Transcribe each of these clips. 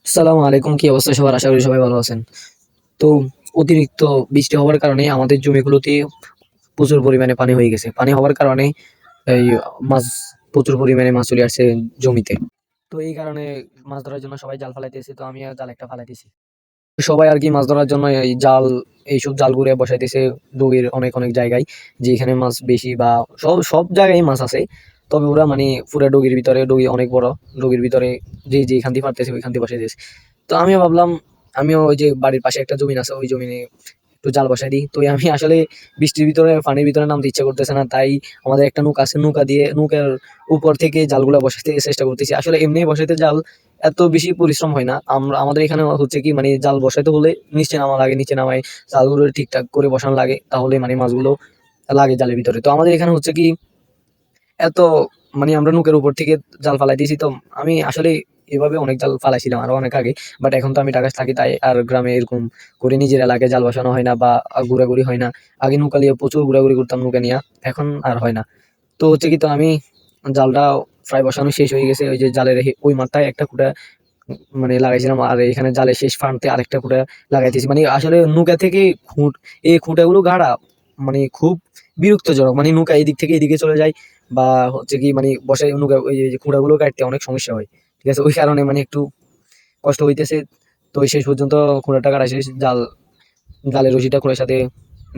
আসসালামু আলাইকুম। কি অবস্থা সবার? আশা করি সবাই ভালো আছেন। তো অতিরিক্ত বৃষ্টি হওয়ার কারণে আমাদের জমিগুলোতে প্রচুর পরিমাণে পানি হয়ে গেছে। পানি হওয়ার কারণে এই মাছ প্রচুর পরিমাণে মাছ চলে আসছে জমিতে। তো এই কারণে মাছ ধরার জন্য সবাই জাল ফালাইতেছে। তো আমিও জাল একটা ফালাইতেছি। সবাই আরকি মাছ ধরার জন্য এই জাল এইসব জালগুলো বসাইতেছে ডুবির অনেক জায়গায়। যেখানে মাছ বেশি বা সব জায়গায় মাছ আছে। তবে ওরা মানে পুরা ডুগির ভিতরে, ডুগি অনেক বড়। ডুগির ভিতরে যেখান দিয়ে পারতেছে ওইখান দিয়ে বসাইতেছে। তো আমিও ভাবলাম আমিও ওই যে বাড়ির পাশে একটা জমিন আছে, ওই জমিনে একটু জাল বসাই দিই। তো আমি আসলে বৃষ্টির ভিতরে পানির ভিতরে নামতে ইচ্ছা করতেছে না। তাই আমাদের একটা নৌকা আছে, নৌকা দিয়ে নৌকার উপর থেকে জালগুলা বসাতে চেষ্টা করতেছি। আসলে এমনি বসাইতে জাল এত বেশি পরিশ্রম হয় না। আমাদের এখানে হচ্ছে কি মানে জাল বসাইতে হলে নিচে নামা লাগে, নিচে নামায় জালগুলো ঠিকঠাক করে বসানো লাগে। তাহলে মানে মাছগুলো লাগে জালের ভিতরে। তো আমাদের এখানে হচ্ছে কি এত মানে আমরা নৌকার উপর থেকে জাল ফালাই দিয়েছি। তো আমি আসলে এভাবে অনেক জাল ফালাইছিলাম আরো অনেক আগে। বাট এখন তো আমি ঢাকায় থাকি, তাই আর গ্রামে এরকম করে নিজের এলাকায় জাল বসানো হয় না বা ঘোরাঘুরি হয় না। আগে নৌকা নিয়ে প্রচুর ঘোরাঘুরি করতাম নৌকা নিয়ে, এখন আর হয় না। তো হচ্ছে কি, তো আমি জালটা প্রায় বসানো শেষ হয়ে গেছে। ওই যে জালের ওই মাথায় একটা খুঁটা মানে লাগাইছিলাম, আর এখানে জালের শেষ প্রান্তে আরেকটা খুঁটা লাগাইতেছি। মানে আসলে নৌকা থেকে এই খুঁটাগুলো গাড়া মানে খুব বিরক্তজনক। মানে নৌকা এদিক থেকে এদিকে চলে যায় বা হচ্ছে কি মানে বসায় নৌকা ওই যে খুঁটাগুলো কাটতে অনেক সমস্যা হয়। ঠিক আছে, ওই কারণে মানে একটু কষ্ট হইতেছে। তো ওই শেষ পর্যন্ত খুঁটাটা কাটা শেষ, জালের রশিটা খুঁড়ার সাথে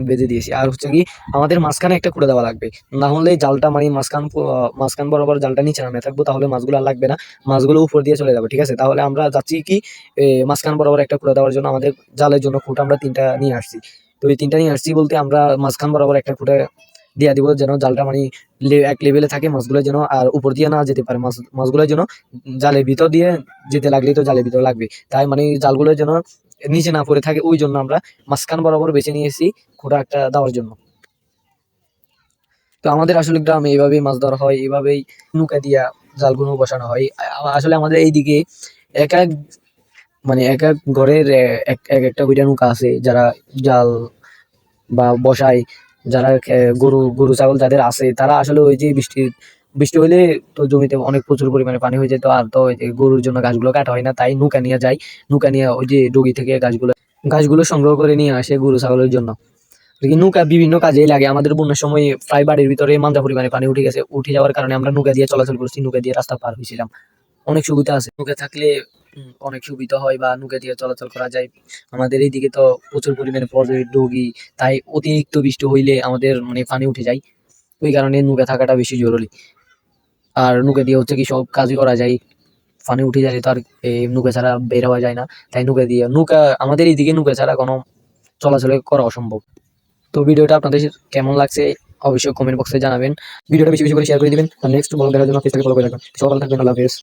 বেঁধে দিয়েছি। আর হচ্ছে কি আমাদের মাঝখানে একটা খুঁড়ে দেওয়া লাগবে, না হলে জালটা মানে মাঝখান বরাবর জালটা নিচে নামে থাকবো, তাহলে মাছগুলো আর লাগবে না, মাছগুলো উপর দিয়ে চলে যাবে। ঠিক আছে, তাহলে আমরা যাচ্ছি কি মাঝখান বরাবর একটা খুঁড়ে দেওয়ার জন্য আমাদের জালের জন্য খুঁটা আমরা ৩টা নিয়ে আসছি। তো এই ৩টা নিয়ে আসছি বলতে আমরা মাঝখান বরাবর একটা খুঁটে দিয়া দিব, যেন জালটা মানে এক লেভেলে থাকে, মাছগুলো যেন আর উপর দিয়ে না যেতে পারে। মাছগুলো যেন জালের ভিতর দিয়ে যেতে লাগলেই তো জালের ভিতর লাগবে। তাই মানে জালগুলো যেন নিচে না পড়ে থাকে, ওই জন্য আমরা মাঝখান বরাবর বেছে নিয়েছি খুঁটা একটা দেওয়ার জন্য। তো আমাদের আসলে গ্রামে এইভাবেই মাছ ধরা হয়, এইভাবেই নৌকা দিয়া জালগুলো বসানো হয়। আসলে আমাদের এইদিকে এক এক মানে এক এক ঘরের এক একটা কইরা নৌকা আছে, যারা জাল বা বসায়, যারা গরু ছাগল যাদের আছে, তারা আসলে ওই যে বৃষ্টি হইলে তো জমিতে অনেক প্রচুর পরিমাণে পানি হয়ে যেত। আর তো ওই যে গরুর জন্য গাছগুলো কাটা হয় না, তাই নৌকা নিয়ে যায়। নৌকা নিয়ে ওই যে ডুগি থেকে গাছগুলো সংগ্রহ করে নিয়ে আসে গরু ছাগলের জন্য। দেখি নৌকা বিভিন্ন কাজেই লাগে। আমাদের বন্যার সময় প্রায় বাড়ির ভিতরে মাত্রা পরিমাণে পানি উঠে গেছে। উঠে যাওয়ার কারণে আমরা নৌকা দিয়ে চলাচল করছি, নৌকা দিয়ে রাস্তা পার হয়েছিলাম। অনেক সুবিধা আছে নৌকা থাকলে। অনেক সুবিধা হয় বা নৌকা দিয়ে চলাচল করা যায়। আমাদের এইদিকে তো প্রচুর পরিমাণে পর্যটক ডুগি, তাই অতিরিক্ত বৃষ্টি হইলে আমাদের মানে পানি উঠে যায়। ওই কারণে নৌকা থাকাটা বেশি জরুরি। আর নৌকা দিয়ে হচ্ছে কি সব কাজই করা যায়। পানি উঠে গেলে তো আর এই নৌকা ছাড়া বের হওয়া যায় না। তাই নৌকা আমাদের এইদিকে নৌকা ছাড়া কোনো চলাচল করা অসম্ভব। তো ভিডিওটা আপনাদের কেমন লাগছে অবশ্যই কমেন্ট বক্সে জানাবেন। ভিডিওটা বেশি করে শেয়ার করে দিবেন। আর নেক্সট ব্লগ দেখার জন্য পেজটাকে ফলো করে রাখবেন। সবাই ভালো থাকবেন। আল্লাহ হাফেজ।